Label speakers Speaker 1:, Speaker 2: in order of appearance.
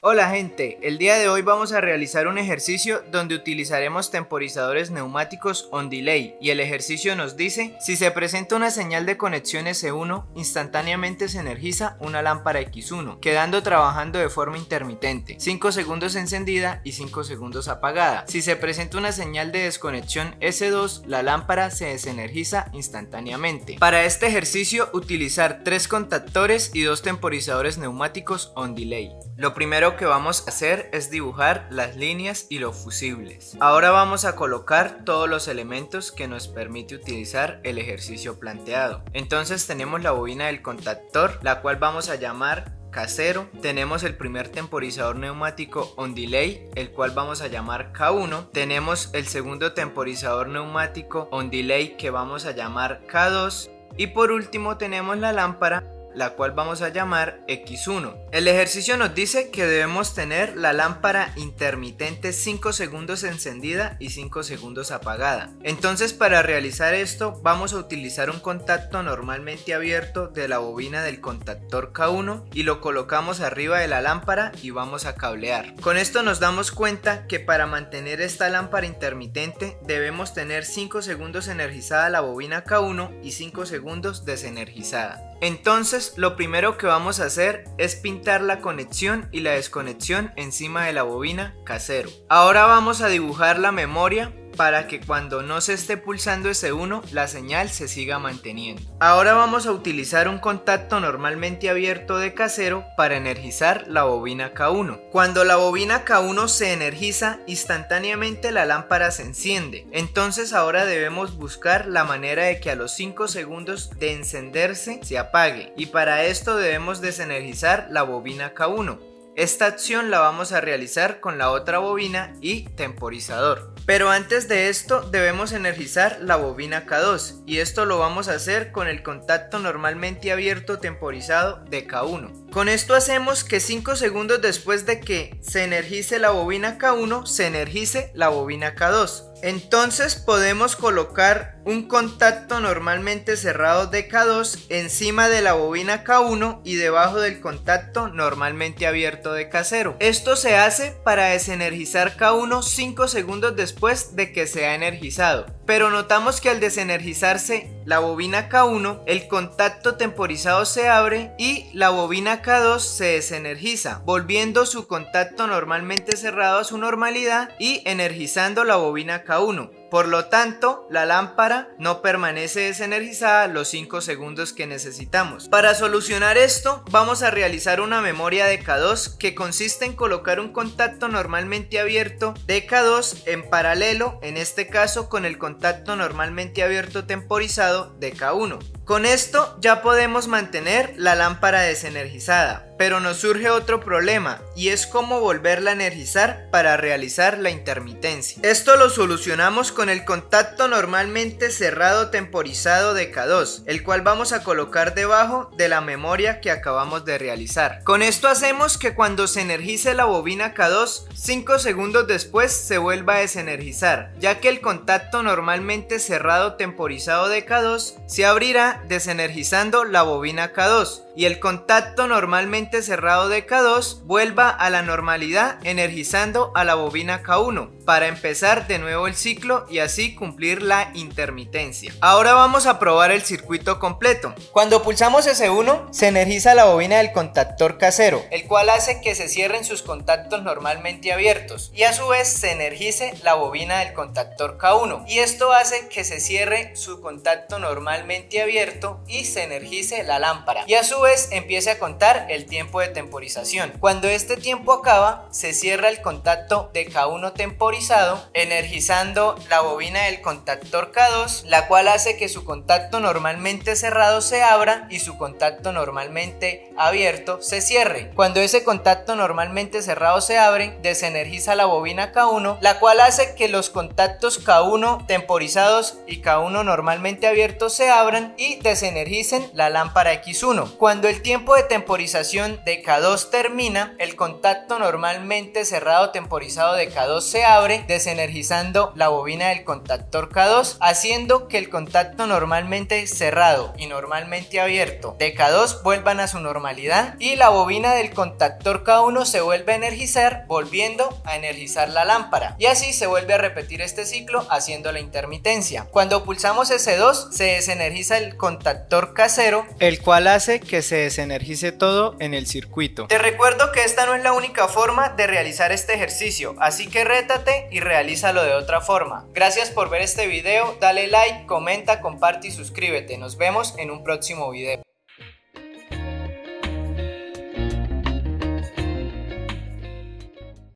Speaker 1: Hola gente, el día de hoy vamos a realizar un ejercicio donde utilizaremos temporizadores neumáticos on delay y el ejercicio nos dice: si se presenta una señal de conexión S1, instantáneamente se energiza una lámpara X1, quedando trabajando de forma intermitente, 5 segundos encendida y 5 segundos apagada. Si se presenta una señal de desconexión S2, la lámpara se desenergiza instantáneamente. Para este ejercicio utilizar 3 contactores y 2 temporizadores neumáticos on delay. Lo primero que vamos a hacer es dibujar las líneas y los fusibles. Ahora vamos a colocar todos los elementos que nos permite utilizar el ejercicio planteado. Entonces tenemos la bobina del contactor, la cual vamos a llamar K0. Tenemos el primer temporizador neumático on delay, el cual vamos a llamar K1. Tenemos el segundo temporizador neumático on delay, que vamos a llamar K2. Y por último tenemos la lámpara, la cual vamos a llamar X1. El ejercicio nos dice que debemos tener la lámpara intermitente 5 segundos encendida y 5 segundos apagada. Entonces, para realizar esto vamos a utilizar un contacto normalmente abierto de la bobina del contactor K1 y lo colocamos arriba de la lámpara y vamos a cablear. Con esto nos damos cuenta que para mantener esta lámpara intermitente debemos tener 5 segundos energizada la bobina K1 y 5 segundos desenergizada. Entonces lo primero que vamos a hacer es pintar la conexión y la desconexión encima de la bobina K0. Ahora vamos a dibujar la memoria para que cuando no se esté pulsando S1 la señal se siga manteniendo. Ahora vamos a utilizar un contacto normalmente abierto de K0 para energizar la bobina K1. Cuando la bobina K1 se energiza, instantáneamente la lámpara se enciende. Entonces ahora debemos buscar la manera de que a los 5 segundos de encenderse se apague, y para esto debemos desenergizar la bobina K1. Esta acción la vamos a realizar con la otra bobina y temporizador. Pero antes de esto debemos energizar la bobina K2, y esto lo vamos a hacer con el contacto normalmente abierto temporizado de K1. Con esto hacemos que 5 segundos después de que se energice la bobina K1, se energice la bobina K2. Entonces podemos colocar un contacto normalmente cerrado de K2 encima de la bobina K1 y debajo del contacto normalmente abierto de K0. Esto se hace para desenergizar K1 5 segundos después de que se ha energizado. Pero notamos que al desenergizarse la bobina K1, el contacto temporizado se abre y la bobina K2 se desenergiza, volviendo su contacto normalmente cerrado a su normalidad y energizando la bobina K1. Por lo tanto, la lámpara no permanece desenergizada los 5 segundos que necesitamos. Para solucionar esto, vamos a realizar una memoria de K2 que consiste en colocar un contacto normalmente abierto de K2 en paralelo, en este caso con el contacto normalmente abierto temporizado de K1. Con esto ya podemos mantener la lámpara desenergizada, pero nos surge otro problema, y es cómo volverla a energizar para realizar la intermitencia. Esto lo solucionamos con el contacto normalmente cerrado temporizado de K2, el cual vamos a colocar debajo de la memoria que acabamos de realizar. Con esto hacemos que cuando se energice la bobina K2, 5 segundos después se vuelva a desenergizar, ya que el contacto normalmente cerrado temporizado de K2 se abrirá desenergizando la bobina K2, y el contacto normalmente cerrado de K2 vuelva a la normalidad energizando a la bobina K1 para empezar de nuevo el ciclo y así cumplir la intermitencia. Ahora vamos a probar el circuito completo. Cuando pulsamos S1 se energiza la bobina del contactor K0, el cual hace que se cierren sus contactos normalmente abiertos, y a su vez se energice la bobina del contactor K1, y esto hace que se cierre su contacto normalmente abierto y se energice la lámpara, y a su vez empiece a contar el tiempo de temporización. Cuando este tiempo acaba, se cierra el contacto de K1 temporizado, energizando la bobina del contactor K2, la cual hace que su contacto normalmente cerrado se abra y su contacto normalmente abierto se cierre. Cuando ese contacto normalmente cerrado se abre, desenergiza la bobina K1, la cual hace que los contactos K1 temporizados y K1 normalmente abiertos se abran y así desenergicen la lámpara X1. Cuando el tiempo de temporización de K2 termina, el contacto normalmente cerrado temporizado de K2 se abre, desenergizando la bobina del contactor K2, haciendo que el contacto normalmente cerrado y normalmente abierto de K2 vuelvan a su normalidad y la bobina del contactor K1 se vuelve a energizar, volviendo a energizar la lámpara, y así se vuelve a repetir este ciclo haciendo la intermitencia. Cuando pulsamos S2 se desenergiza el contactor K0, el cual hace que se desenergice todo en el circuito. Te recuerdo que esta no es la única forma de realizar este ejercicio, así que rétate y realízalo de otra forma. Gracias por ver este video, dale like, comenta, comparte y suscríbete. Nos vemos en un próximo video.